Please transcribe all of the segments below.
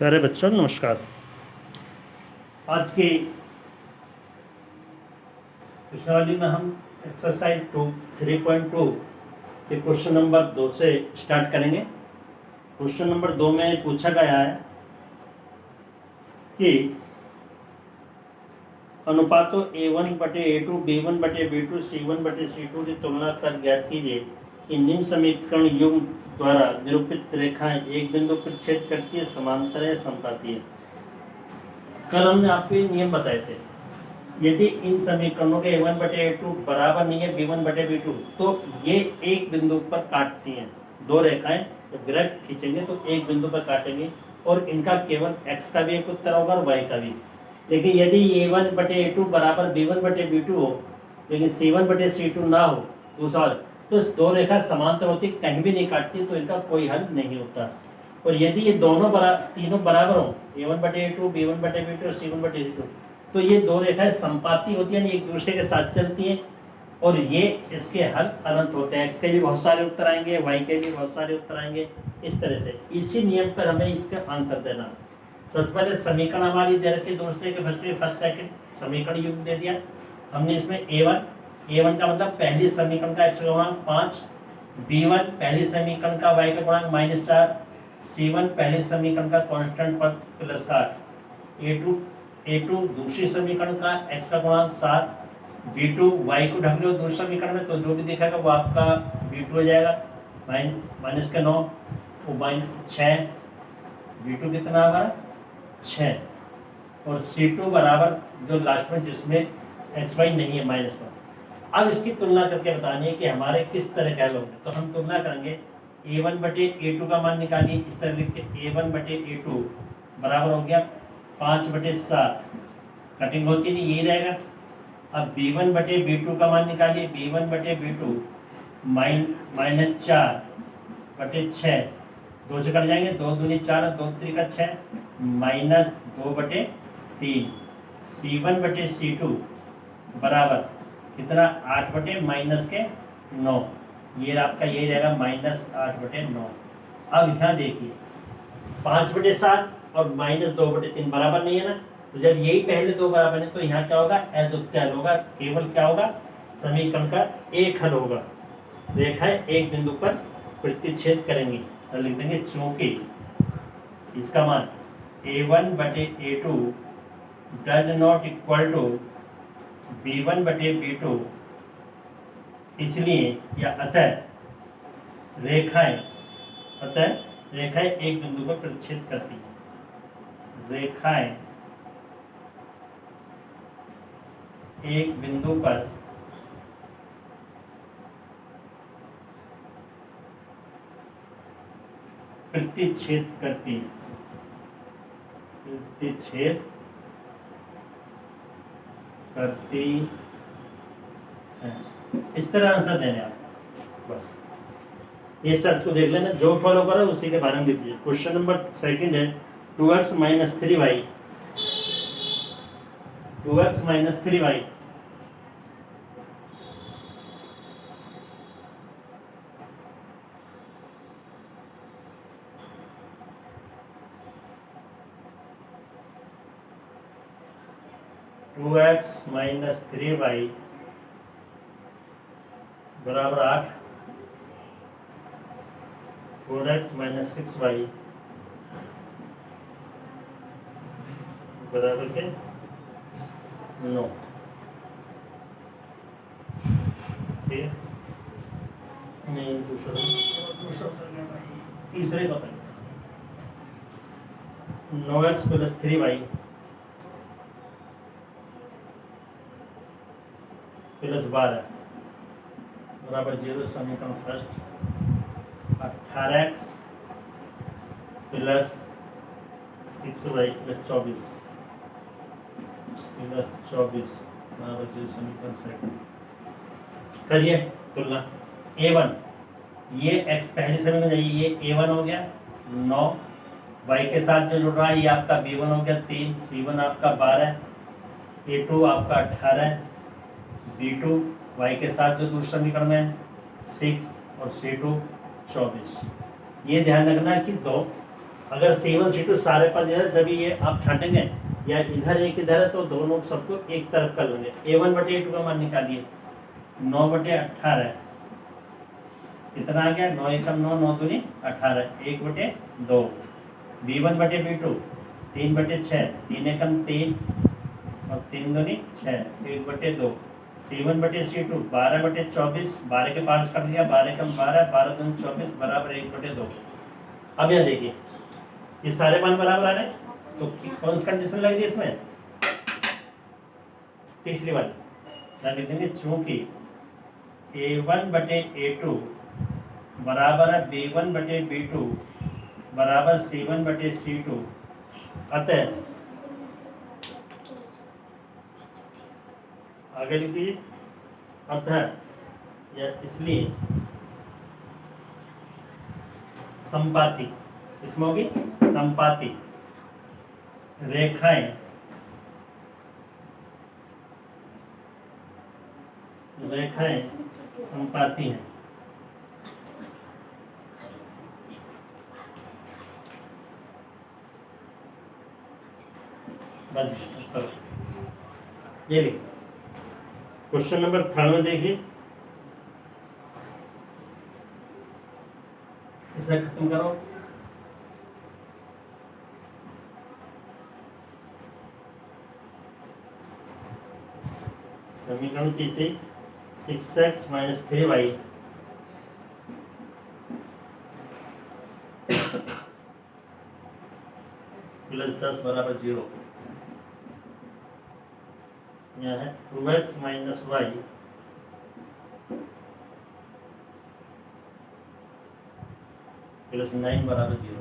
प्यारे बच्चों नमस्कार। आज की प्रश्नावली में हम एक्सरसाइज 3.2 के क्वेश्चन नंबर 2 से स्टार्ट करेंगे। क्वेश्चन नंबर 2 में पूछा गया है कि अनुपातों A1/A2, B1/B2, C1/C2 की तुलना कर ज्ञात कीजिए कि निम्न समीकरण युग्म द्वारा निरूपित रेखाएं एक बिंदु पर छेद करती है, समांतर है, समपाती है। कल हमने आपको ये नियम बताए थे, यदि इन समीकरणों के A1/A2 बराबर नहीं है B1/B2 तो ये एक बिंदु पर काटती हैं। दो रेखाएं जब डायरेक्ट खींचेंगे तो एक बिंदु पर काटेंगे और इनका केवल x का भी एक उत्तर होगा और y का भी। लेकिन यदि A1/A2 बराबर B1/B2 हो लेकिन C1/C2 ना हो दूसरा, तो इस दो रेखा समांतर होती, कहीं भी नहीं काटती, तो इनका कोई हल नहीं होता। और यदि ये दोनों तीनों बराबर हो A1/A2, B1/B2 और C1/C2, तो ये दो रेखाएं संपाती होती हैं, एक दूसरे के साथ चलती हैं और ये इसके हल अनंत होते हैं। एक्स के भी बहुत सारे उत्तर आएंगे, वाई के भी बहुत सारे उत्तर आएंगे। इस तरह से इसी नियम पर हमें इसका आंसर देना। सबसे पहले समीकरण हमारी दे रखी, दूसरे के फर्स्ट सेकंड समीकरण युग्म दे दिया हमने। इसमें A1 का मतलब पहली समीकरण का x का गुणांक 5, B1 पहली समीकरण का y का गुणांक -4, C1 पहली समीकरण का कांस्टेंट पद +8, A2 दूसरी समीकरण का x का गुणांक 7, B2 y को ढक लो दूसरी समीकरण में, तो जो भी दिखेगा वो आपका B2 हो जाएगा। माइनस के 9 वो -6, B2 कितना हमारा 6, और C2 बराबर जो लास्ट में जिसमें xy नहीं है -1। अब इसकी तुलना करके बतानी है कि हमारे किस तरह के हल होंगे। तो हम तुलना करेंगे A1/A2 का मान निकालिए। इस तरह लिख के A1/A2 बराबर हो गया 5/7, कटिंग होती नहीं, यही रहेगा। अब B1/B2 का मान निकालिए। B1/B2 -4/6, 2 से कट जाएंगे, 2 दूनी 4, 2 त्रिका 6, -2/3। C1/C2 बराबर कितना 8/-9, ये आपका यही रहेगा -8/9। अब यहाँ देखिए 5/7 और -2/3 बराबर नहीं है ना, तो जब यही पहले दो बराबर है तो यहाँ क्या होगा, अद्वितीय हल होगा। केवल क्या होगा, समीकरण का एक हल होगा। रेखाएं एक बिंदु पर प्रतिच्छेद करेंगी, तो लिख देंगे चूंकि इसका मान A1/A2 does not equal to B1/B2, इसलिए या अतः रेखाएं एक बिंदु पर प्रतिच्छेद करती हैं। रेखाएं एक बिंदु पर प्रतिच्छेद करती हैं। इस तरह आंसर देने आप, बस ये शर्त को देख लेना, जो फॉलो करो उसी के बारे में लिख दीजिए। क्वेश्चन नंबर सेकंड है 2x - 3y। 2x - 3y बराबर 8, 4x - 6y बराबर के 9। नहीं दूसरा तीसरे बताइए। 9x + 3y + 12 बराबर 0। समीकरण फर्स्ट 18x + 6y + 24 बराबर 0। समीकरण सेकंड करिए तुलना। A1 ये x पहले समीकरण जाइए, ये A1 हो गया 9, y के साथ जो जुड़ रहा है ये आपका B1 हो गया 3, C1 आपका 12, A2 आपका 18, B2 y के साथ जो दूसरे समीकरण में 6 और C2 24। ये ध्यान रखना कि दो अगर C1 C2 सारे पद इधर, जब ये आप छाटेंगे या इधर एक इधर है तो दोनों सबको एक तरफ कर लेंगे। A1 बटे A2 का मान निकालिए, 9 बटे 18 कितना आ गया, 9 एकम 9, 9 दूनी 18, 1 बटे 2। B1 बटे B2 3 बटे 6, 3 एकम 3 और 3 दूनी 6, 1 बटे 2। C1 बटे C2 12 बटे 24, 12 के 5 कट गया, 12 एकम 12, 12 दूनी 24 बराबर 1 बटे 2। अब यहाँ देखिए ये सारे मान बराबर आ रहे हैं, तो कौन सी कंडीशन लग रही है इसमें, तीसरी वाली क्या लिख देंगे, चूंकि A1 बटे A2 बराबर है B1 बटे B2 बराबर C1 बटे C2, अतः आगे लिख दीजिए, अतः या इसलिए संपाती, इसमें होगी संपाती रेखाएं संपाती हैं। बस ये लिख। क्वेश्चन नंबर 3 में देखिए, इसे खत्म करो। समीकरण तीसरी 6x - 3y प्लस 10 बराबर 0। यह है 2x - y प्लस 9 बराबर 0।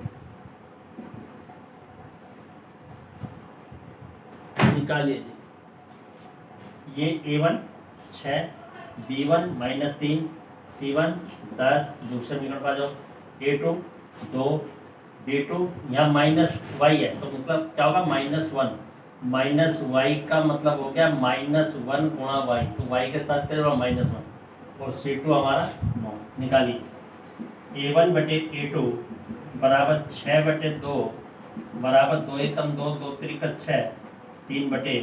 निकालिए ये A1 6, B1 -3, C1 10, दूसरे समीकरण पर आ जाओ, A2 2, B2 यहाँ -y है तो मतलब क्या होगा, -1, -y का मतलब हो गया -1 गुणा y, तो y के साथ क्या होगा -1, और C2 हमारा 9। निकालिए A1 बटे A2 बराबर 6 बटे 2 बराबर 2 एकम 2, 2 त्रिक 6, 3 बटे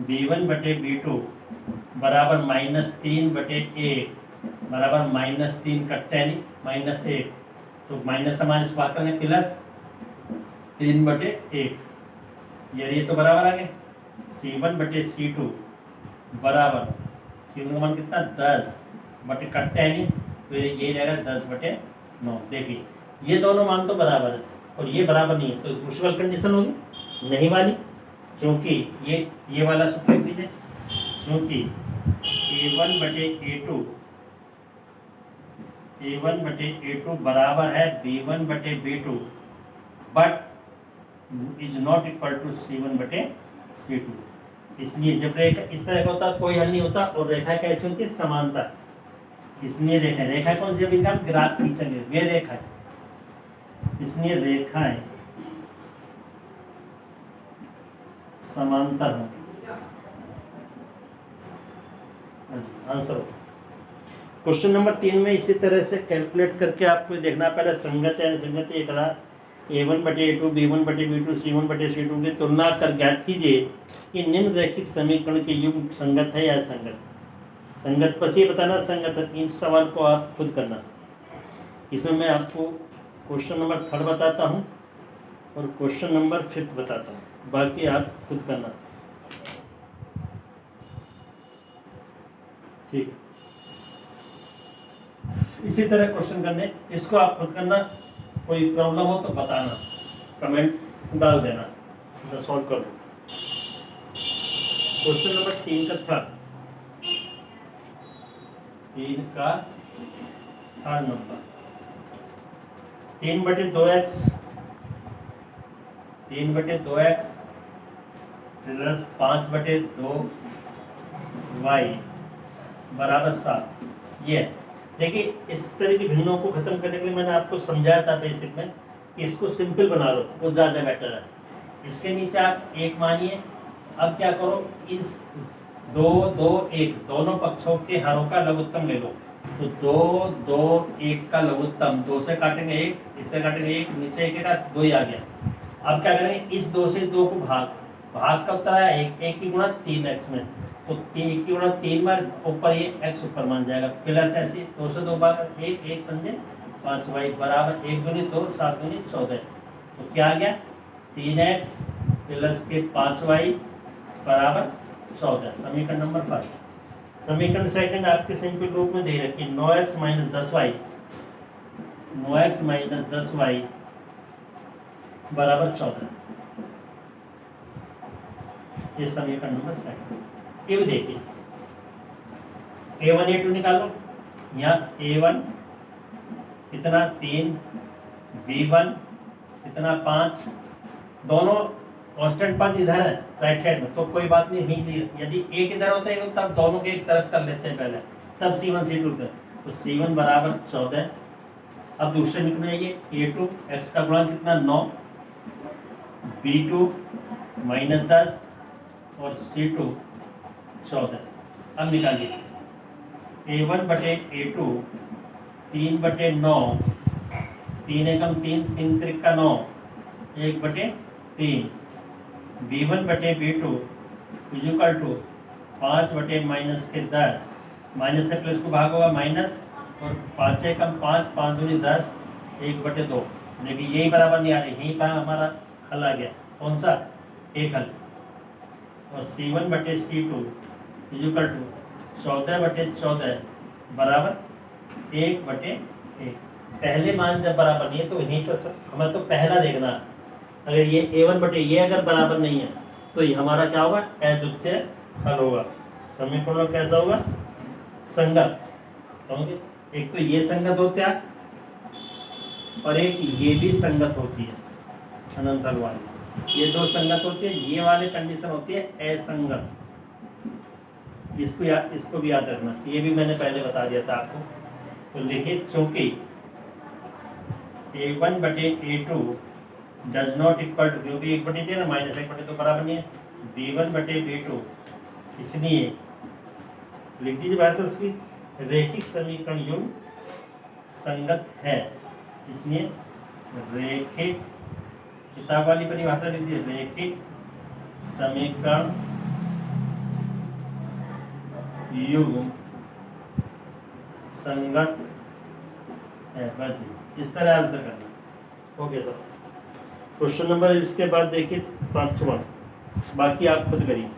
B1 बटे B2 बराबर -3 बटे 1 बराबर -3 कटते हैं नहीं, -1 तो माइनस से माइनस बात करेंगे, प्लस 3 बटे 1, ये तो बराबर आ गए। C1 बटे C2 बराबर, C1 का मान कितना 10 बटे कटते हैं नहीं, तो ये रहेगा 10 बटे 9। देखिए ये दोनों मान तो बराबर है और ये बराबर नहीं है, तो दूसरी वाली कंडीशन होगी नहीं वाली, क्योंकि ये वाला सूत्र लिख दीजिए, क्योंकि A1 बटे A2 बराबर है B1 बटे B2 but is not equal to C1 बटे C2। इसलिए जब रेखा इस तरह का होता कोई हल नहीं होता, और रेखा कैसी होती है, समानता। इसलिए रेखा कौन सी, अभी हम ग्राफ खींचेंगे, वे रेखा है, इसलिए रेखाएं समांतर होंगी। आंसर क्वेश्चन नंबर 3 में इसी तरह से कैलकुलेट करके आपको देखना, पहले संगत या असंगत एक रहा, A1 बटे A2 B1 बटे B2 C1 बटे C2 की तुलना कर ज्ञात कीजिए कि निम्न रैखिक समीकरण के युग्म संगत है या असंगत। संगत पर ही बताना संगत है, 3 सवाल को आप खुद करना। इसमें मैं आपको क्वेश्चन नंबर 3 बताता हूँ और क्वेश्चन नंबर 5 बताता हूँ, बाकी आप खुद करना, ठीक। इसी तरह क्वेश्चन करने, इसको आप खुद करना, कोई प्रॉब्लम हो तो बताना, कमेंट डाल देना, मैं सॉल्व कर दूँ। क्वेश्चन नंबर 3 का था, 3 का थर्ड नंबर, 3 बटे 2x प्लस 5 बटे 2y बराबर 7। ये देखिए इस तरह की भिन्नों को खत्म करने के लिए मैंने आपको समझाया था बेसिक में कि इसको सिंपल बना लो, वो ज़्यादा बेटर है। इसके नीचे आप 1 मानिए, अब क्या करो, इस 2 2 1 दोनों पक्षों के हरों का लघुत्तम ले लो, तो 2 2 1 का लघुत्तम, 2 से काटेंगे 1, इससे काटेंगे 1, नीचे 1 का 2 ही आ गया। अब क्या करेंगे, इस 2 से 2 को भाग कब तरह है 1 की गुणा 3x में, तो 1 की गुणा 3 बार ऊपर ये x ऊपर मान जाएगा, प्लस ऐसे 2 से 2 भाग 1 1 पंजे 5y बराबर 1 दूनी 2 7 दूनी 14। तो क्या आ गया 3x प्लस के 5y बराबर 14, समीकरण नंबर फर्स्ट। समीकरण सेकंड आपके सिंपल रूप में दे रखी 9x minus 10y, 9x minus 10y बराबर 14, ये समीकरण नंबर सेकंड। ये देखिए a1 a2 निकालो, यहाँ a1 कितना 3, b1 कितना 5, दोनों कांस्टेंट पद इधर है राइट साइड में, तो कोई बात नहीं, यदि एक इधर होता है तब दोनों के एक तरफ कर लेते हैं पहले, तब c1 c2 होता है, तो c1 बराबर 14। अब दूसरे निकल जाइए a2 x का गुणा कितना 9, b2 माइनस 10 और c2 14। अब निकालिए a1 बटे a2 3 बटे 9, 3 एकम 3, 3 त्रिक का 9, 1 बटे 3, b1 बटे b2 इक्वल टू 5 बटे माइनस के 10, माइनस से प्लस को भाग होगा माइनस, और 5 एकम 5, 5 दूनी 10, 1 बटे 2। देखिए यही बराबर नहीं आ रही, यहीं पर हमारा हल आ गया, कौन सा एक हल, और c1 बटे c2 इक्वल टू 14 बटे 14 बराबर 1 बटे 1। पहले मान जब बराबर नहीं है तो यहीं पर हमें तो पहला देखना है, अगर ये a1 बटे ये अगर बराबर नहीं है तो ये हमारा क्या होगा अद्वितीय हल होगा। समीकरण कैसा होगा संगत, समझे, एक तो ये संगत होते हैं और एक ये भी संगत होती है अनंत हल वाली, ये दो संगत होती है, ये वाले कंडीशन होती है असंगत। इसको भी याद रखना, ये भी मैंने पहले बता दिया था आपको। तो लिखिए चूंकि a1 बटे a2 does not equal to, क्योंकि 1 बटे 3 माइनस 1 बटे 2 बराबर नहीं है, b1 बटे b2, इसलिए लिख दीजिए भाषा उसकी रैखिक समीकरण युग्म संगत है, इसलिए रैखिक, किताब वाली परिभाषा लिख दीजिए रैखिक समीकरण युग्म संगत है, बस इस तरह आंसर करना। ओके सर, क्वेश्चन नंबर इसके बाद देखिए 5वां, बाकी आप खुद करिए,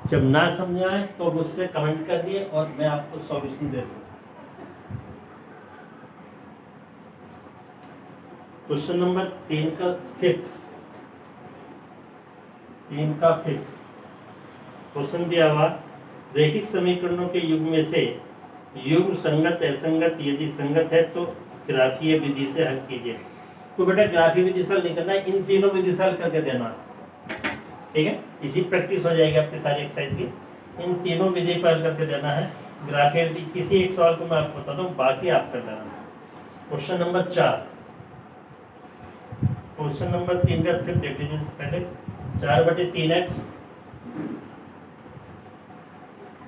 जब ना समझ आए तो मुझसे कमेंट कर दिए और मैं आपको सॉल्यूशन दे दूँ। क्वेश्चन नंबर 3 का फिफ्थ क्वेश्चन दिया हुआ, रैखिक समीकरणों के युग्म में से युग्म संगत असंगत यदि संगत है तो ग्राफीय विधि से हल कीजिए। तो बेटा ग्राफीय विधि से हल नहीं करना है, इन तीनों विधि से हल करके देना, ठीक है, इसी प्रैक्टिस हो जाएगी आपकी सारी एक्सरसाइज की, इन तीनों विधि पर हल करके देना है ग्राफीय विधि। किसी एक सवाल को मैं आपको बताता हूँ, बाकी आप कर देना। क्वेश्चन नंबर 4, क्वेश्चन नंबर 3 का फिर देख लीजिए पहले, 4 बटे 3x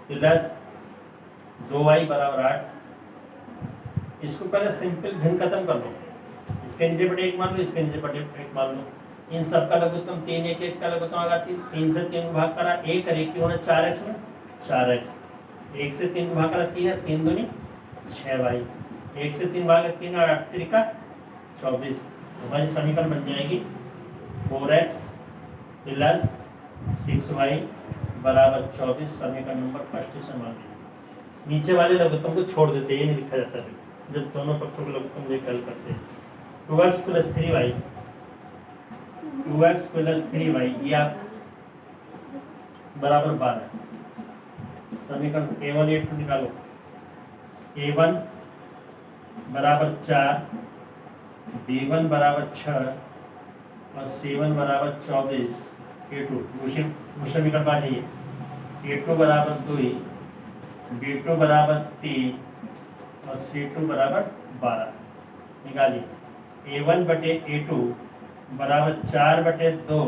प्लस 2y बराबर 8। इसको पहले सिंपल भिन्न खत्म कर लो, इसके नीचे बटे 1 मान लो, इसके नीचे बटे 1 मान लो, इन सब का लघुत्तम 3 1 1 का लघुत्तम आगा 3 से 3 भाग करा 1 और 1 की होना 4x में 4x, 1 से 3 भाग करा 3 है, 3 दूनी 6y, 1 से 3 भाग 3 और 8 त्रिका 24। हमारी समीकरण बन जाएगी 4x प्लस 6y बराबर 24, समीकरण नंबर फर्स्ट से मान लीजिए। नीचे वाले लघुत्तम को छोड़ देते हैं, ये नहीं लिखा जाता है जब दोनों पक्षों के लघुत्तम लेकर हल करते हैं। 2x plus 3y, 2x plus 3y ये आप बराबर 12, समीकरण a1 a2 निकालो, a1 बराबर 4, b1 बराबर 6 और c1 बराबर 24, a2 दूसरी समीकरण पा जाइए, a2 बराबर 2, b2 बराबर 3 और c2 बराबर 12। निकालिए a1 बटे a2 बराबर 4 बटे 2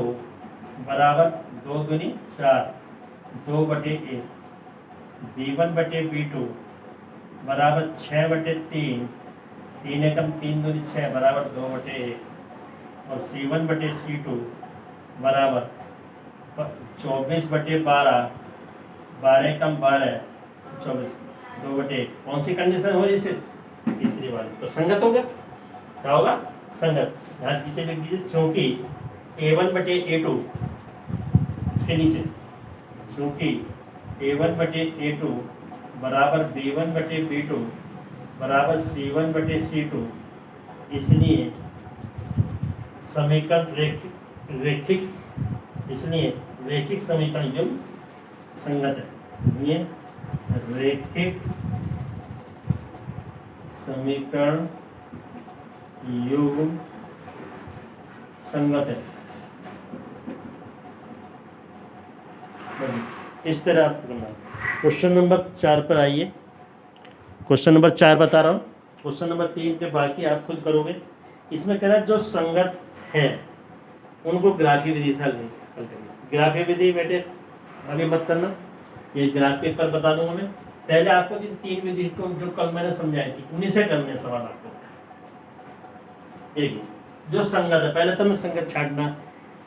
बराबर 2 दूनी 4, 2 बटे 1, b1 बटे b2 बराबर 6/3, 3 एकम 3 दूनी 6 बराबर 2/1, और C1/C2 बराबर 24/12, 12 एकम 12, 24, 2/1। कौन सी कंडीशन हो रही है? तीसरी वाली। तो संगत हो गया। क्या होगा? संगत। यहाँ पीछे लिख दीजिए, चूंकि A1/A2, इसके नीचे चूंकि A1/A2 बराबर B1/B2 बराबर C1/C2, इसलिए समीकरण रैखिक इसलिए रैखिक समीकरण युग्म संगत है। ये रैखिक समीकरण युग्म संगत है। इस तरह आपको करना। क्वेश्चन नंबर 4 पर आइए। क्वेश्चन नंबर 4 बता रहा हूँ। क्वेश्चन नंबर 3 के बाकी आप खुद करोगे। इसमें कह रहा है जो संगत है उनको ग्राफी विधि से हल करेंगे। ग्राफी विधि बेटे अभी मत करना, ये ग्राफ पेपर बता दूंगा मैं। पहले आपको जिन 3 विधि को जो कल मैंने समझाई थी उन्हीं से करने सवाल आपको। देखिए, जो संगत है पहले तो मैं संगत छाटना,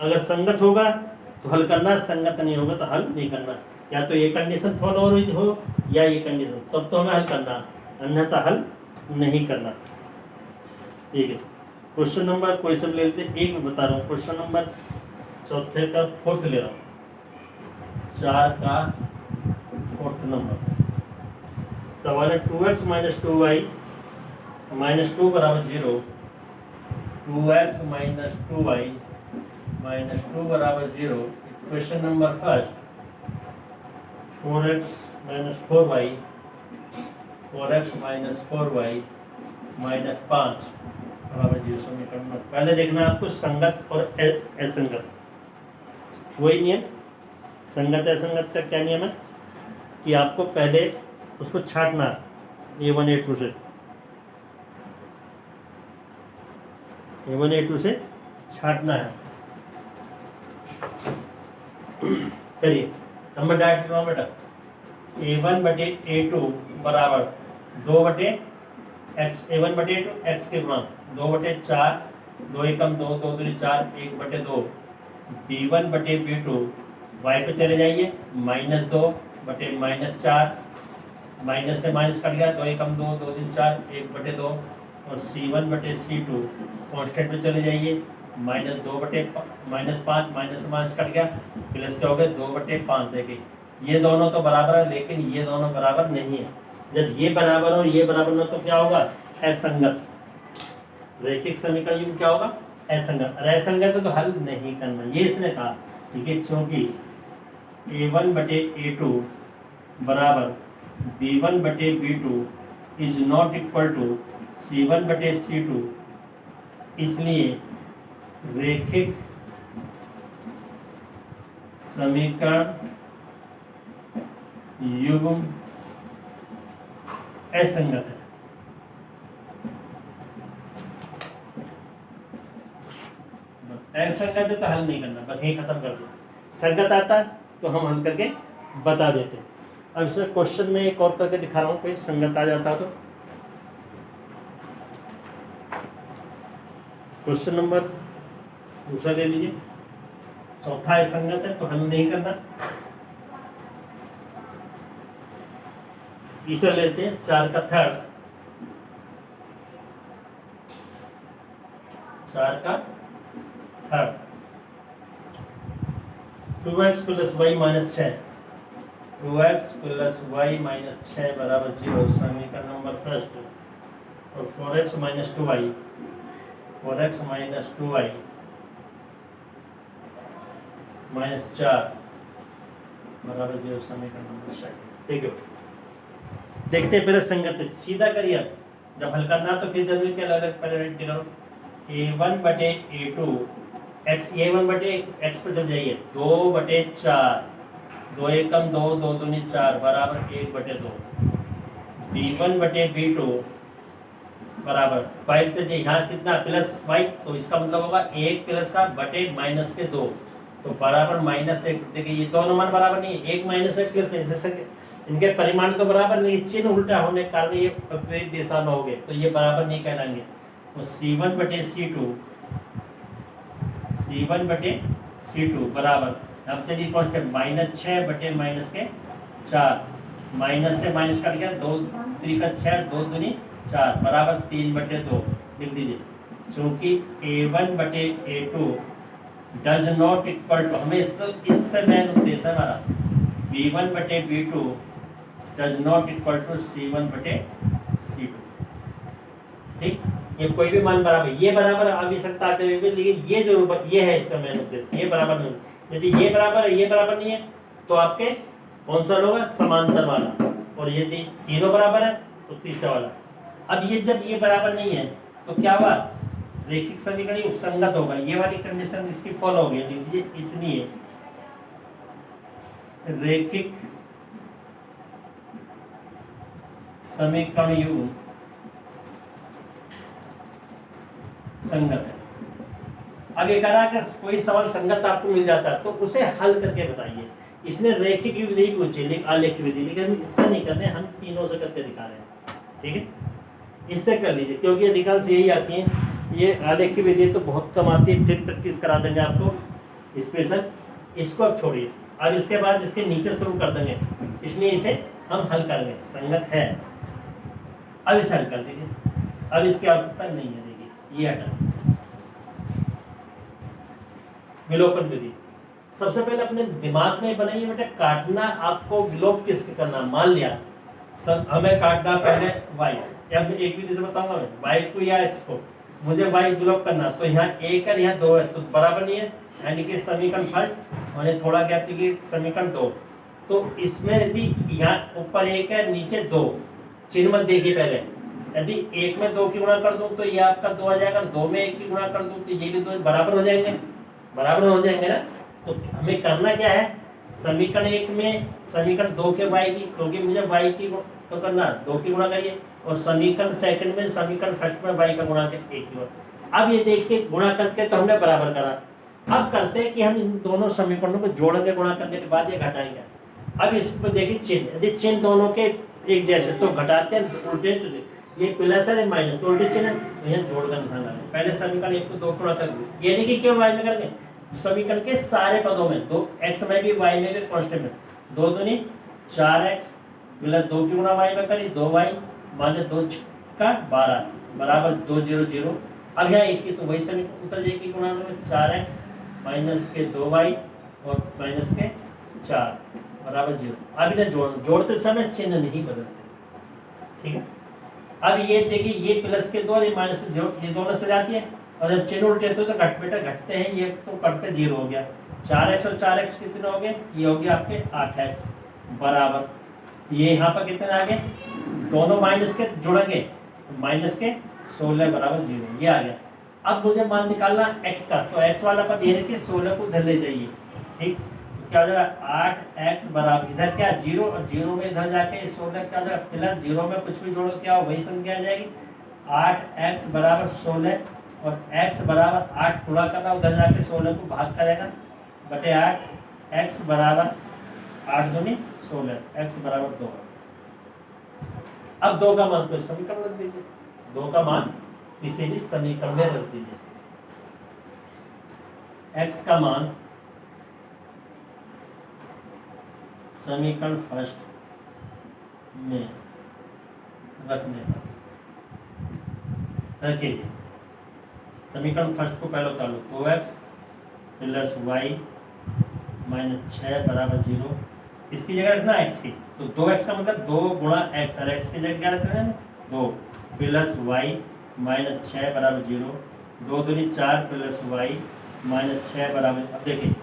अगर संगत होगा तो हल करना, संगत नहीं होगा तो हल नहीं करना। या तो ये कंडीशन फॉलो हो या ये कंडीशन, तब तो हमें हल करना, अन्यथा हल नहीं करना। ठीक है। क्वेश्चन नंबर कोई सब ले लेते, एक मैं बता रहा हूँ। क्वेश्चन नंबर 4 का 4th ले रहा हूँ, 4 का 4th नंबर। सवाल है 2x - 2y - 2 बराबर 0, 2x - 2y - 2 बराबर 0। Question number first, 4x - 4y 4x - 4y - 5 बराबर 0 समीकरण में। पहले देखना आपको संगत और असंगत। वही नियम, संगत असंगत का क्या नियम है कि आपको पहले उसको छाटना A1 A2 से, A1 A2 से छाटना है। चलिए नंबर डायरेक्ट करवाओ बेटा। A1/A2 बराबर 2/x, A1/A2 x के गुणा 2/4, 2 एकम 2, 2 दूनी 4, 1/2। B1/B2 y पे चले जाइए, -2/-4, माइनस से माइनस कट गया, 2 एकम 2, 2 दूनी 4, 1/2। और C1/C2 कॉन्स्टेंट में चले जाइए, -5, माइनस से माइनस कट गया, प्लस क्या हो गया 2/5। देखिए ये दोनों तो बराबर है, लेकिन ये दोनों बराबर नहीं है। जब ये बराबर और ये बराबर हो तो क्या होगा? असंगत। रैखिक समीकरण युग्म क्या होगा? असंगत। असंगत है तो हल नहीं करना, ये इसने कहा। ठीक है, क्योंकि A1/A2 बराबर B1/B2 is not equal to C1/C2, इसलिए रैखिक समीकरण युग्म असंगत है। असंगत है तो हल नहीं करना, बस यही खत्म कर दो। संगत आता तो हम हल करके बता देते। अब इसमें क्वेश्चन में एक और करके दिखा रहा हूँ, कोई संगत आ जाता तो। क्वेश्चन नंबर दूसरा ले लीजिए। चौथा असंगत है तो हल नहीं करना। तीसरा लेते हैं, 4 का 3rd, 4 का 3rd। 2x + y - 6, 2x + y - 6 बराबर 0 समीकरण नंबर फर्स्ट। और 4x - 2y 4x - 2y - 4 बराबर 0 समीकरण नंबर सेकंड। ठीक है, देखते हैं पहले संगत सीधा करिए। जब हल करना तो फिर जरूरी क्या अलग पहले करो। A1/A2 x, A1/x पर चल जाइए, 2/4, 2 एकम 2, 2 दूनी 4 बराबर 1/2। B1/B2 बराबर 5 से यहाँ कितना +5, तो इसका मतलब होगा 1 प्लस का बटे माइनस के 2, तो बराबर -1। देखिए ये दोनों मान बराबर नहीं है, 1 - 1 प्लस नहीं, इनके परिमाण तो बराबर नहीं, चिन्ह उल्टा होने के कारण ये विपरीत दिशा में हो गए, तो ये बराबर नहीं कहलाएंगे। तो C1 बटे C2 बराबर, अब चलिए कांस्टेंट -6 बटे -4, माइनस से माइनस कट गया, 2 3 का 6, 2 दूनी 4 बराबर 3 बटे 2 लिख दीजिए। क्योंकि A1 बटे A2 does not equal to, हमें इससे मेन उद्देश्य हमारा B1 बटे B2 does not equal to C1 बटे C2। ठीक, ये कोई भी मान बराबर, ये बराबर आ भी सकता है, लेकिन ये जो ये है इसका मेन उद्देश्य, ये बराबर नहीं। यदि ये बराबर है, ये बराबर नहीं है, तो आपके कौन सा होगा, समांतर वाला, और यदि तीनों बराबर है तो तीसरा वाला। अब ये जब ये बराबर नहीं है तो क्या हुआ, रैखिक समीकरण उपसंगत होगा, ये वाली कंडीशन इसकी फॉलो हो गई, लीजिए। इसलिए रैखिक समीकरण युग्म संगत है। अब ये कह रहा है कि कोई सवाल संगत आपको मिल जाता है तो उसे हल करके बताइए। इसने रैखिक विधि पूछी, लेकिन आलेखी विधि, लेकिन हम इससे नहीं करने, हम तीनों से करके दिखा रहे हैं। ठीक है, इससे कर लीजिए, क्योंकि अधिकांश यही आती हैं। ये आलेखी विधि तो बहुत कम आती है, फिर प्रैक्टिस करा देंगे आपको स्पेशल। इसको अब छोड़िए, अब इसके बाद इसके नीचे शुरू कर देंगे, इसलिए इसे हम हल करेंगे। संगत है, अब इसे हल कर दीजिए, अब इसकी आवश्यकता नहीं है। देखिए, ये हटा विलोपन विधि। सबसे पहले अपने दिमाग में बनाइए बेटा, काटना आपको विलोप किसके करना। मान लिया हमें काटना पहले y, या मैं एक विधि से बताऊंगा, मैं y को या x को, मुझे y विलोप करना, तो यहाँ 1 है, यहाँ 2 है, तो बराबर नहीं है, यानी कि समीकरण फर्स्ट और ये थोड़ा गैप देखिए, समीकरण 2। तो इसमें यदि यहाँ ऊपर 1 है, नीचे 2, चिन्ह मत देखिए पहले। यदि 1 में 2 की गुणा कर दूं तो ये आपका 2 आ जाएगा, 2 में 1 की गुणा कर दूं तो ये भी 2, बराबर हो जाएंगे, बराबर हो जाएंगे ना। तो हमें करना क्या है, समीकरण 1 में समीकरण 2 के y की, क्योंकि मुझे y की तो करना 2 की गुणा करिए, और समीकरण सेकंड में समीकरण फर्स्ट में y का गुणा करके 1 की। अब ये देखिए, गुणा करके तो हमने बराबर करा। अब करते हैं कि हम इन दोनों समीकरणों को जोड़ेंगे, गुणा करने के बाद ये घटाएंगे। अब इसको देखिए चिन्ह, यदि चिन्ह दोनों के एक जैसे तो घटाते हैं, उल्टे तो ये प्लस है माइनस, तो उल्टे चिन्ह, तो यहाँ जोड़कर निशान लगाएं। पहले समीकरण 1 को 2 गुणा कर, ये नहीं कि क्यों y में करके, समीकरण के सारे पदों में, तो x में भी y में भी कांस्टेंट है, 2 दूनी 4x प्लस 2 की गुणा y में करी 2y माइनस 2 का 12 बराबर 2 0 0। अब यहाँ 1 की तो वही समीकरण उतर जाएगी, गुणा में 4x माइनस के 2y और माइनस के 4 बराबर 0। अब इन्हें जोड़ते समय चिन्ह नहीं बदलते। ठीक है, अब ये देखिए, ये प्लस के 2 और ये माइनस के 0, ये दोनों से जाती है, और जब चिन्ह उल्टे तो घटते हैं, ये तो कटते 0 हो गया। 4x और 4x कितने हो गए, ये हो गया आपके 8x बराबर, ये यहाँ पर कितने आ गए, दोनों माइनस के जुड़ेंगे, माइनस के 16 बराबर 0, ये आ गया। अब मुझे मान निकालना x का, तो x वाला पद ये रखिए, 16 को इधर ले जाइए। ठीक, तो क्या हो जाएगा 8x बराबर, इधर क्या 0, और 0 में इधर जाके 16 क्या हो जाएगा प्लस 0 में कुछ भी जोड़ो क्या हो, वही संख्या आ जाएगी। 8x बराबर 16 और x बराबर 8 गुणा करना, उधर जाके 16 को भाग करेगा बटे 8, x बराबर 8 दूनी 16, x बराबर 2। अब 2 का मान तो समीकरण रख दीजिए, 2 का मान किसी भी समीकरण में रख दीजिए। x का मान समीकरण फर्स्ट में रखने पर रखिए, समीकरण फर्स्ट को पहले उतार लो, 2x प्लस वाई माइनस 6 बराबर 0। इसकी जगह रखना x की, तो 2x का मतलब 2 गुणा x, और x की जगह क्या रखना है 2 प्लस वाई माइनस 6 बराबर 0, 2 दूनी 4 प्लस वाई माइनस 6 बराबर। अब देखिए,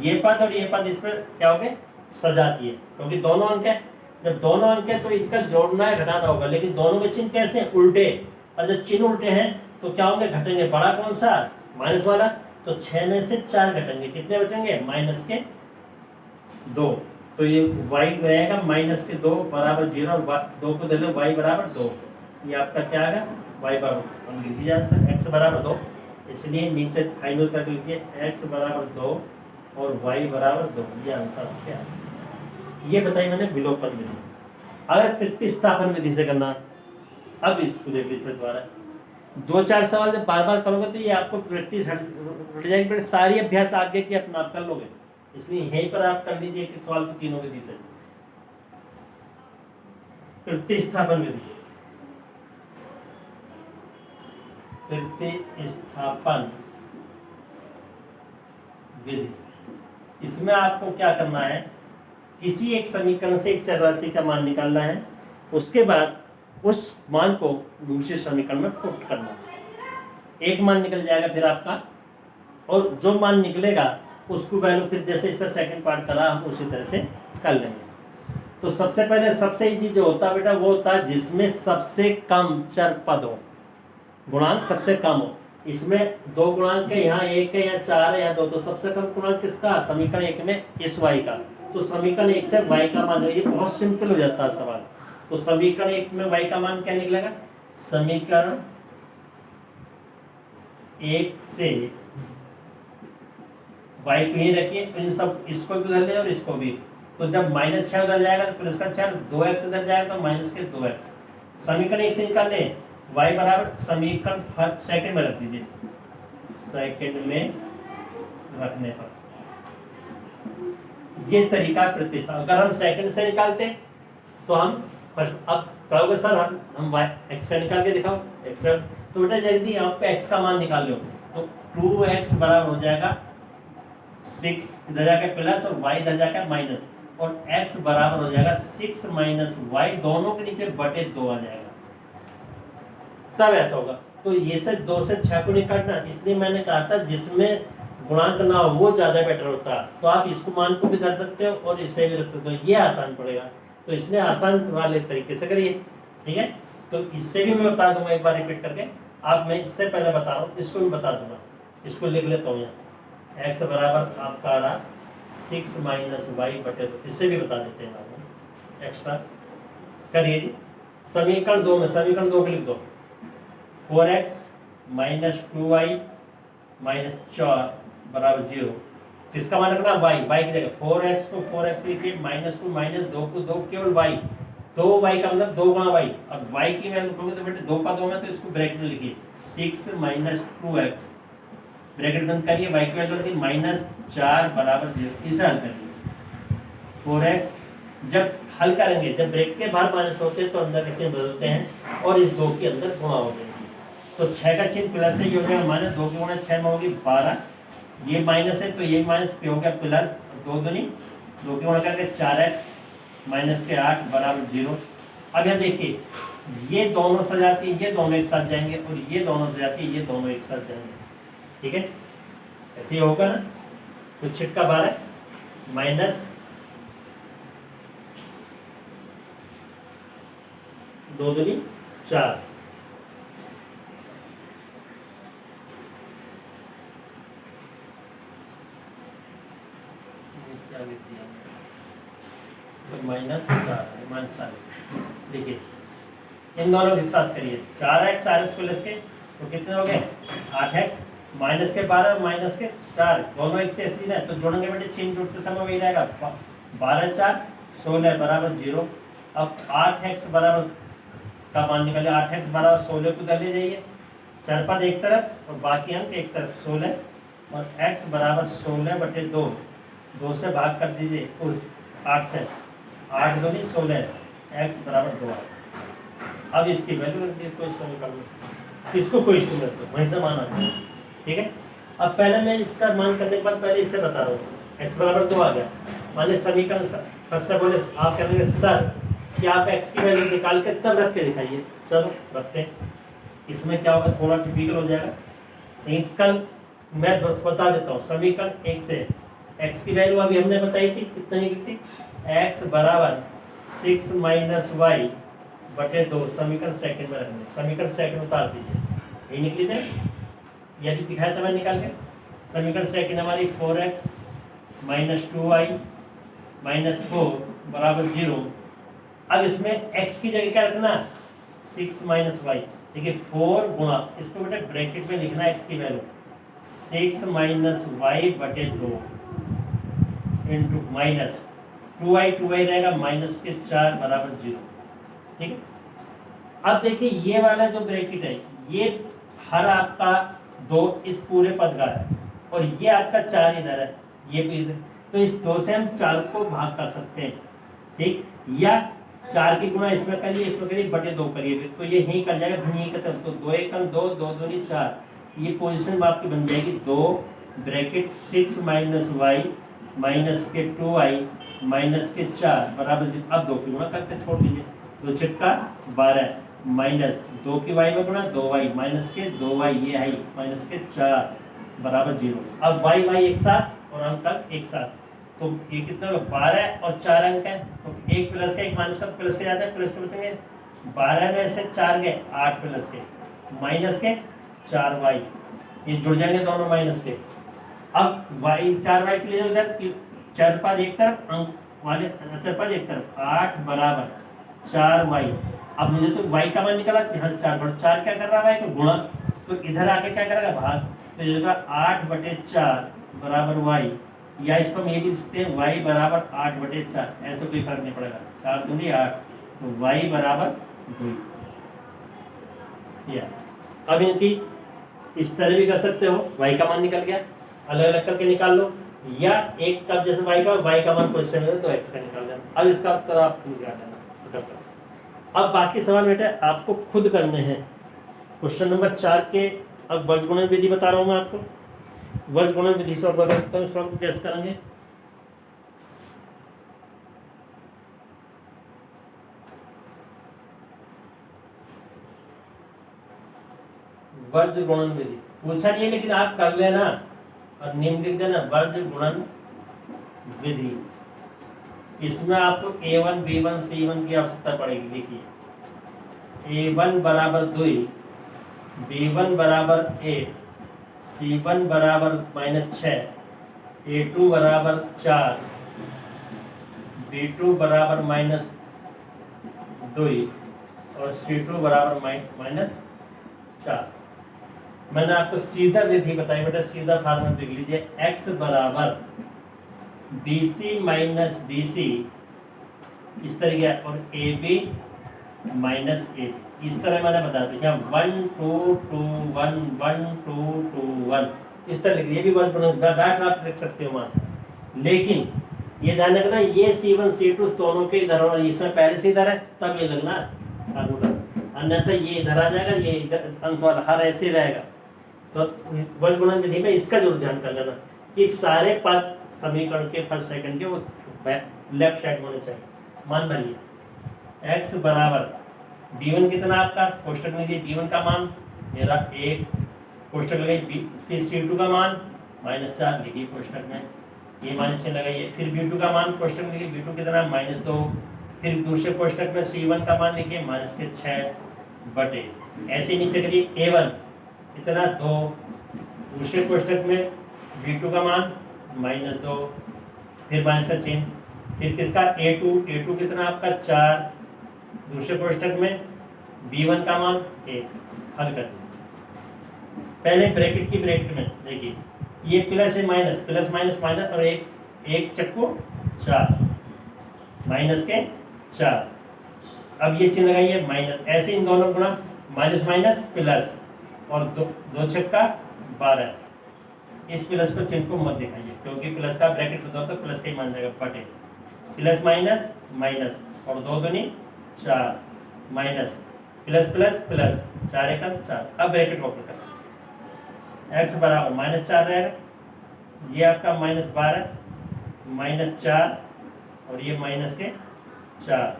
ये पद और ये पद इस पर क्या हो गए, सजाती है, क्योंकि दोनों अंक है। जब दोनों अंक है तो इनका जोड़ना है, घटाना होगा, लेकिन दोनों के चिन्ह कैसे हैं, उल्टे, और जब चिन्ह उल्टे हैं तो क्या होंगे, घटेंगे। बड़ा कौन सा, माइनस वाला, तो 6 में से 4 घटेंगे, कितने बचेंगे, माइनस के 2। तो ये y रहेगा माइनस के 2 बराबर 0, 2 को दे लो y बराबर 2, ये आपका क्या आएगा, y बराबर, हम लिख दिया आंसर x बराबर 2। इसलिए नीचे फाइनल कर लीजिए, x बराबर 2 और y बराबर 2, ये आंसर क्या है। ये बताई मैंने विलोपन विधि। अगर प्रतिस्थापन विधि से करना, अब इसको देख लीजिए द्वारा 2-4 सवाल जब बार बार करोगे तो ये आपको प्रैक्टिस हट जाएगी, फिर सारी अभ्यास आगे की अपना आप कर लोगे। इसलिए यहीं पर आप कर लीजिए एक सवाल को तीनों विधि से। प्रतिस्थापन विधि, प्रतिस्थापन विधि, इसमें आपको क्या करना है, किसी एक समीकरण से एक चर राशि का मान निकालना है, उसके बाद उस मान को दूसरे समीकरण में पुट करना है। एक मान निकल जाएगा फिर आपका, और जो मान निकलेगा उसको वैल्यू फिर जैसे इसका सेकंड पार्ट करा हम उसी तरह से कर लेंगे। तो सबसे पहले सबसे इजी जो होता है बेटा वो होता है जिसमें सबसे कम चर पद हो, गुणांक सबसे कम हो। इसमें 2 गुणांक है, यहाँ 1 है, यहाँ 4 है, यहाँ 2, तो सबसे कम गुणांक किसका, समीकरण 1 में इस y का। तो समीकरण 1 से y का मान, ये बहुत सिंपल हो जाता है सवाल। तो समीकरण 1 में y का मान क्या निकलेगा, समीकरण 1 से y को ही रखिए, तो इन सब इसको भी उधर ले और इसको भी। तो जब -6 उधर जाएगा तो फिर उसका 4, 2x उधर जाएगा तो -2x। समीकरण 1 से निकाल लें, y बराबर समीकरण सेकंड में रख दीजिए, सेकंड में रखने पर ये तरीका प्रतिस्थापन। अगर हम सेकंड से निकालते तो हम फर्स्ट, अब कहोगे सर हम x का निकाल के दिखाओ, x का, तो बेटा जल्दी आप पे x का मान निकाल लो। तो 2x बराबर हो जाएगा 6 इधर जाकर प्लस और y इधर जाकर माइनस, और x बराबर हो जाएगा 6 - y, दोनों के नीचे बटे 2 आ जाएगा, तब ऐसा होगा। तो ये से 2 से 6 को नहीं काटना, इसलिए मैंने कहा था जिसमें गुणांक ना हो वो ज्यादा बेटर होता है। तो आप इसको मान को भी धर सकते हो और इसे भी रख सकते हो, ये आसान पड़ेगा। तो इसलिए आसान वाले तरीके से करिए, ठीक है। तो इससे भी मैं बता दूंगा एक बार रिपीट करके, आप मैं इससे पहले बता रहा हूँ, इसको भी बता दूंगा। इसको लिख लेता हूँ यहाँ, x बराबर आपका आ रहा 6 - y बटे 2, इससे भी बता देते हैं आपको एक्स्ट्रा। करिए जी, समीकरण 2 में, समीकरण 2 को लिख दो, 4x - 2y - 4 बराबर 0। इसका मान रखना y की जगह 4x को 4x लिखिए, -2 - 2 को 2, केवल y, 2y का मतलब 2 गुणा y। अब y की वैल्यू लिखोगे तो बेटे 2 का 2 में, तो इसको ब्रैकेट में लिखिए 6 - 2x, ब्रैकेट बंद करिए, y की वैल्यू लिखिए -4 बराबर 0। इसे हल करिए, 4x जब हल करेंगे, जब ब्रैकेट के बाहर माइनस होते हैं तो अंदर के चिन्ह बदलते हैं और इस 2 के अंदर गुणा हो जाएगी। तो 6 का चिन्ह प्लस है, ये हो जाएगा -2 के गुणा 6 में होगी 12, ये माइनस है तो ये माइनस पे हो गया प्लस, 2 दूनी 2 के गुणा करके 4x -8 बराबर 0। अब यहाँ देखिए, ये दोनों सजाती है, ये दोनों एक साथ जाएंगे, और ये दोनों सजाती है, ये दोनों एक साथ जाएंगे, ठीक है। ऐसे ही होगा ना। तो छिटका 12 माइनस 2 दूनी 4, -4 देखिए, इन दोनों के साथ करिए, 4x RX प्लस के तो कितने हो गए 8x, माइनस के 12 माइनस के 4, दोनों एक से ऐसी ना, तो जोड़ेंगे बेटे चिन्ह जुड़ते समय वही रहेगा, 12 4 16 बराबर 0। अब 8x बराबर का मान निकालिए, 8x बराबर 16 को इधर ले जाइए, चार पद एक तरफ और बाकी अंक एक तरफ 16, और x बराबर 16 बटे 2, 2 से भाग कर दीजिए उस 8 से, 8 दूनी 16, x बराबर 2। अब इसकी वैल्यू रख दी, कोई समीकरण, इसको कोई इशू नहीं, तो वहीं से मान आ जाए, ठीक है। अब पहले मैं इसका मान करने के बाद पहले इससे बता रहा हूँ, x बराबर 2 आ गया, माने समीकरण फर्स्ट से बोले आप कहेंगे सर कि आप x की वैल्यू निकाल के तब रख के दिखाइए, चलो रखते हैं। इसमें क्या होगा, थोड़ा टिपिकल हो जाएगा, लेकिन कल मैं बस बता देता हूँ। समीकरण 1 से x की वैल्यू अभी हमने बताई थी, कितना ही थी, x बराबर 6 - y बटे 2, समीकरण सेकंड में रखना, समीकरण सेकंड उतार दीजिए, यही निकली थे, यदि दिखाया था मैं निकाल के। समीकरण सेकंड हमारी 4x - 2y - 4 बराबर 0। अब इसमें x की जगह क्या रखना, 6 - y, देखिए 4 गुणा, इसको बेटे ब्रैकेट में लिखना x की वैल्यू 6 - y बटे 2 इंटू माइनस 2y रहेगा माइनस के 4 बराबर 0। ठीक है, अब देखिए ये वाला जो ब्रैकेट है ये हर आपका 2 इस पूरे पद का है और ये आपका 4 इधर है, ये भी इधर, तो इस 2 से हम 4 को भाग कर सकते हैं। ठीक, या 4 की गुणा इसमें करिए, इसमें करिए, बटे 2 करिए, तो ये यही कर जाएगा भिन्न की तरफ, तो 2 एकम 2, 2 दूनी 4, ये पोजीशन आपकी बन जाएगी 2 ब्रैकेट 6 माइनस वाई माइनस के 2i माइनस के 4 बराबर 0। अब 2 की गुणा करके छोड़ दीजिए, 2 छिक्का 12 माइनस 2 की वाई में गुणा 2y माइनस के 2y, ये है माइनस के 4 बराबर 0। अब y एक साथ और अंक एक साथ, तो ये कितना 12 और 4 अंक है, तो एक प्लस का एक माइनस का प्लस के जाते हैं, प्लस के बचेंगे 12 में से 4 गए 8 प्लस के माइनस के 4y, ये जुड़ जाएंगे दोनों माइनस के। अब y 4y के लिए इधर चरपद एक तरफ अंक वाले चरपद एक तरफ 8 बराबर 4y। अब मुझे तो y का मान निकाला, यहाँ 4 क्या कर रहा है तो गुणा, तो इधर आके क्या करेगा भाग, तो ये होगा 8/4 बराबर y, या इसको हम ये भी लिखते हैं y बराबर 8/4, ऐसे कोई फर्क नहीं पड़ेगा, 4 दूनी 8, तो y बराबर 2। या अब इनकी इस तरह भी कर सकते हो, y का मान निकल गया, अलग अलग करके निकाल लो, या एक कब जैसे y का मान क्वेश्चन में तो x का निकाल लेना। अब इसका उत्तर आप निकाल लेना। अब बाकी सवाल बेटा आपको खुद करने हैं। क्वेश्चन नंबर 4 के अब वर्गगुणन विधि बता रहा हूँ मैं आपको, वर्गगुणन विधि से और बता सकता हूँ, सवाल को कैसे करेंगे। वर्गगुणन विधि पूछा नहीं है लेकिन आप कर लेना और निम्न लिख देना, वर्गगुणन विधि। इसमें आपको a1 b1 c1 की आवश्यकता पड़ेगी। देखिए a1 बराबर 2, b1 बराबर 1, c1 बराबर -6, a2 बराबर 4, b2 बराबर -2 और c2 बराबर -4। मैंने आपको सीधा विधि बताई बेटा, सीधा फार्मूला लिख लीजिए, x बराबर BC माइनस BC इस तरह गया और AB माइनस AB, इस तरह मैंने बता दिया 1 2 2 1 1 2 2 1, इस तरह लिख दिया। भी वर्गगुणन डाट आप लिख सकते हो मान, लेकिन ये ध्यान रखना ये C1 C2 दोनों के इधर और इसमें पहले से इधर है तब ये लगना फार्मूला, अन्यथा ये इधर आ जाएगा, ये इधर अंश वाला हर ऐसे रहेगा। तो वर्गगुणन विधि में इसका जरूर ध्यान कर लेना कि सारे पद समीकरण के फर्स्ट सेकंड के वो लेफ्ट साइड होने चाहिए। मान भरिए x बराबर b1 कितना आपका कोष्टक में दिए, b1 का मान मेरा 1 कोष्टक लगाइए, फिर c2 का मान -4 लिखिए कोष्टक में, ये -6 लगाइए, फिर b2 का मान कोष्टक में लिखिए, b2 कितना -2, फिर दूसरे कोष्टक में c1 का मान लिखिए -6 बटे, ऐसे नीचे करिए a1 इतना 2, दूसरे कोष्टक में b2 का मान -2, फिर माइनस का चिन्ह, फिर किसका a2 कितना आपका 4, दूसरे कोष्टक में b1 का मान 1, हल कर दीजिए। पहले ब्रैकेट की ब्रैकेट में देखिए ये प्लस है माइनस, प्लस माइनस माइनस और एक चक्कू 4 माइनस के 4, अब ये चिन्ह लगाइए माइनस, ऐसे इन दोनों गुणा माइनस माइनस प्लस और दो छक्का 12, इस प्लस को चिन्ह को मत दिखाइए क्योंकि प्लस का ब्रैकेट होता है तो प्लस का ही मान जाएगा, बटे प्लस माइनस माइनस और 2 दूनी 4 माइनस प्लस प्लस प्लस 4 एकम 4। अब ब्रैकेट ओपन कर, x बराबर -4 रहेगा, ये आपका -12 -4 और ये माइनस के 4,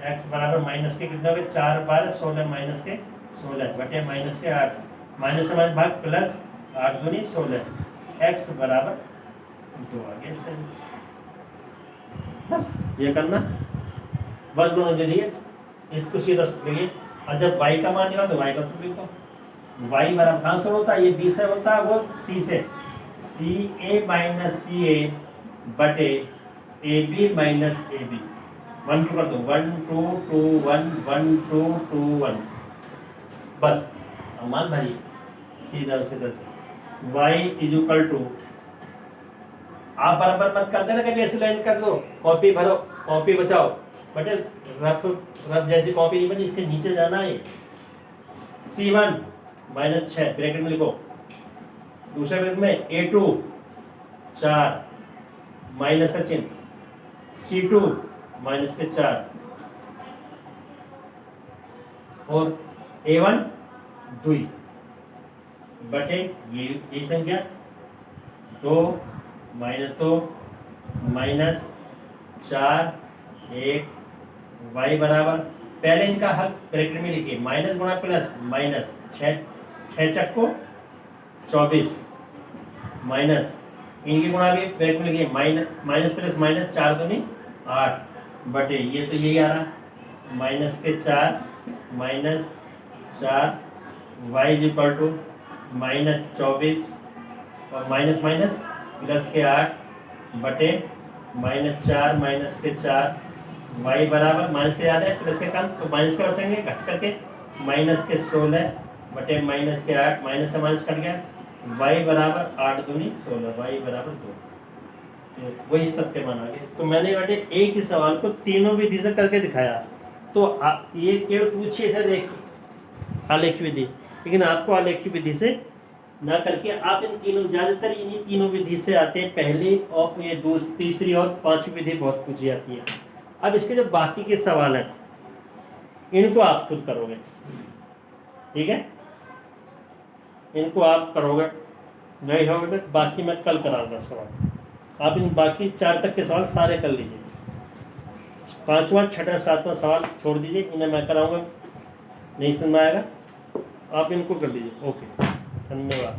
x बराबर माइनस के कितने हो गए 4 12 16 माइनस के 16 बटे माइनस के 8, माइनस से माइनस भाग प्लस 8 दूनी 16, x बराबर 2 आ गया। सही, बस ये करना वर्गगुणन विधि है, इसको सीधा लिखिए। और जब y का मान निकालो तो y का सूत्र लिखो, y बराबर कहाँ से होता है, ये b से होता है, वो c से, CA माइनस CA बटे AB माइनस AB, 1 2 कर दो, 1 2 2 1 1 2 2 1, बस मान भरिए सीधा सीधा से। y इज इक्वल टू आप बराबर मत कर देना, कभी ऐसे लाइन कर दो, कॉपी भरो, कॉपी बचाओ, बटे रफ रफ जैसी कॉपी नहीं बनी, इसके नीचे जाना है। C1 माइनस 6 ब्रैकेट में लिखो, दूसरे ब्रैकेट में A2 4 माइनस का चिन्ह, C2 माइनस के 4 और A1 2 बटे ये संख्या 2 माइनस 2 माइनस 4 1 y बराबर, पहले इनका हल ब्रैकेट में लिखिए, माइनस गुणा प्लस माइनस 6 चक्को 24 माइनस इनकी गुणा भी ब्रैकेट में लिखिए, माइनस प्लस माइनस 4 दूनी 8 बटे ये तो यही आ रहा, माइनस के 4 minus 4 y equal to minus 24 और माइनस माइनस प्लस के 8 बटे माइनस 4 माइनस के 4 y बराबर, माइनस के याद है प्लस के कम तो माइनस के बचेंगे घट करके, माइनस के 16 बटे माइनस के 8, माइनस से माइनस कट गया, y बराबर 8 दूनी 16, y बराबर 2, तो वही सबके मान आ गए। तो मैंने बेटे एक ही सवाल को तीनों विधि से करके दिखाया, तो ये केवल पूछिए है देखिए आलेखी विधि, लेकिन आपको आलेखी विधि से ना करके आप इन तीनों, ज़्यादातर इन्हीं तीनों विधि से आते हैं, पहली और ये तीसरी और पांचवी विधि बहुत पूछी जाती है। अब इसके जो बाकी के सवाल हैं इनको आप खुद करोगे, ठीक है, इनको आप करोगे, नहीं होगा तो बाकी मैं कल कराऊंगा सवाल, आप इन बाकी 4 तक के सवाल सारे कर लीजिए, 5वां 6वां 7वां सवाल छोड़ दीजिए, इन्हें मैं कराऊंगा, नहीं समझ में आएगा आप इनको कर लीजिए। ओके, धन्यवाद।